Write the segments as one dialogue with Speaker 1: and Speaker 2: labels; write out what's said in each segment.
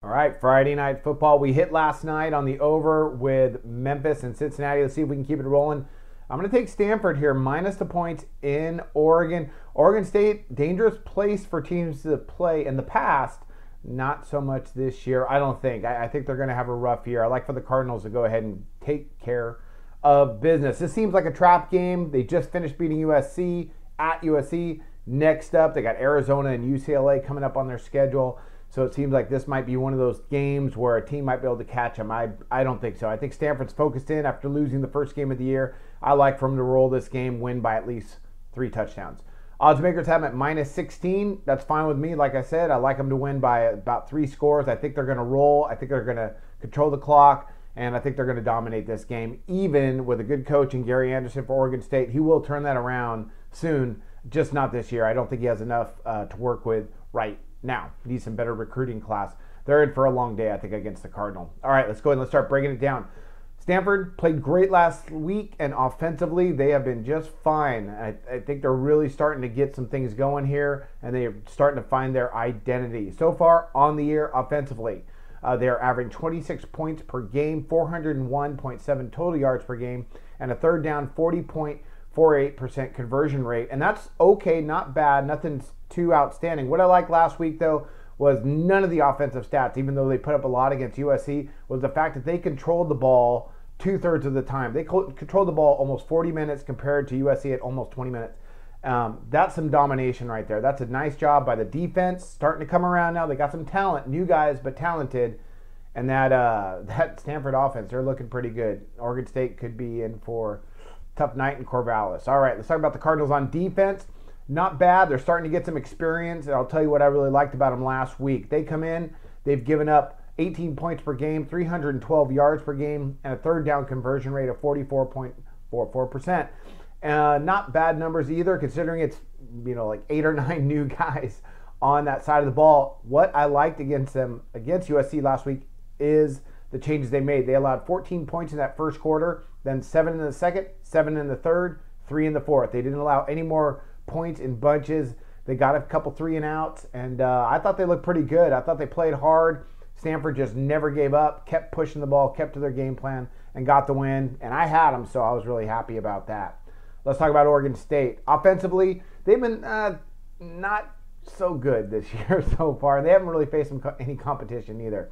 Speaker 1: All right, Friday night football. We hit last night on the over with Memphis and Cincinnati. Let's see if we can keep it rolling. I'm going to take Stanford here, minus the points in Oregon. Oregon State, dangerous place for teams to play in the past. Not so much this year, I don't think. I think they're going to have a rough year. I like for the Cardinals to go ahead and take care of business. This seems like a trap game. They just finished beating USC at USC. Next up, they got Arizona and UCLA coming up on their schedule. So it seems like this might be one of those games where a team might be able to catch them. I don't think so. I think Stanford's focused in after losing the first game of the year. I like for them to roll this game, win by at least 3 touchdowns. Odds makers have them at minus 16. That's fine with me. Like I said, I like them to win by about 3 scores. I think they're going to roll. I think they're going to control the clock. And I think they're going to dominate this game. Even with a good coach in Gary Anderson for Oregon State, he will turn that around soon, just not this year. I don't think he has enough to work with right now. He needs some better recruiting class. They're in for a long day, I think, against the Cardinal. All right, let's go ahead and let's start breaking it down. Stanford played great last week, and offensively, they have been just fine. I think they're really starting to get some things going here, and they're starting to find their identity. So far on the year, offensively, they are averaging 26 points per game, 401.7 total yards per game, and a third down 40.48% conversion rate. And that's okay, not bad, nothing too outstanding. What I liked last week, though, was none of the offensive stats, even though they put up a lot against USC, was the fact that they controlled the ball 2/3 of the time. They controlled the ball almost 40 minutes compared to USC at almost 20 minutes. That's some domination right there. That's a nice job by the defense. Starting to come around now. They got some talent, new guys, but talented. And that Stanford offense, they're looking pretty good. Oregon State could be in for a tough night in Corvallis. All right, let's talk about the Cardinals on defense. Not bad. They're starting to get some experience. And I'll tell you what I really liked about them last week. They come in, they've given up 18 points per game, 312 yards per game, and a third down conversion rate of 44.44%. Not bad numbers either, considering it's like 8 or 9 new guys on that side of the ball. What I liked against them, against USC last week, is the changes they made. They allowed 14 points in that first quarter, then 7 in the second, 7 in the third, 3 in the fourth. They didn't allow any more points in bunches. They got a couple 3-and-outs, and I thought they looked pretty good. I thought they played hard. Stanford just never gave up, kept pushing the ball, kept to their game plan, and got the win. And I had them, so I was really happy about that. Let's talk about Oregon State. Offensively, they've been not so good this year so far. They haven't really faced any competition either.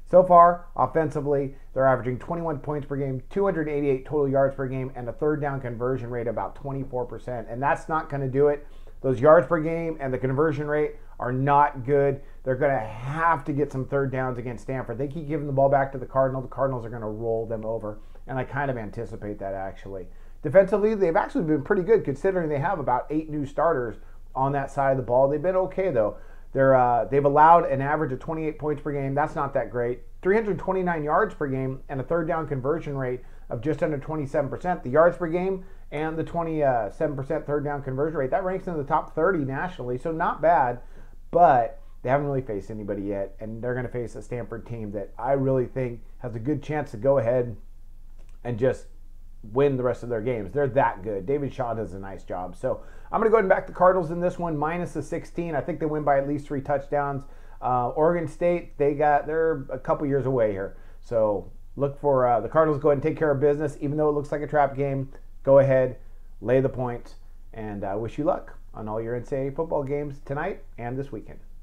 Speaker 1: So far, offensively, they're averaging 21 points per game, 288 total yards per game, and a third down conversion rate of about 24%. And that's not going to do it. Those yards per game and the conversion rate are not good. They're going to have to get some third downs against Stanford. They keep giving the ball back to the Cardinals. The Cardinals are going to roll them over, and I kind of anticipate that actually. Defensively, they've actually been pretty good considering they have about 8 new starters on that side of the ball. They've been okay, though. They've allowed an average of 28 points per game. That's not that great. 329 yards per game and a third down conversion rate of just under 27%. The yards per game and the 27% third down conversion rate, that ranks in the top 30 nationally, so not bad, but they haven't really faced anybody yet, and they're going to face a Stanford team that I really think has a good chance to go ahead and just win the rest of their games. They're that good. David Shaw does a nice job. So I'm going to go ahead and back the Cardinals in this one, minus the 16. I think they win by at least 3 touchdowns. Oregon State, they're a couple years away here. So look for the Cardinals to go ahead and take care of business. Even though it looks like a trap game, go ahead, lay the points, and I wish you luck on all your NCAA football games tonight and this weekend.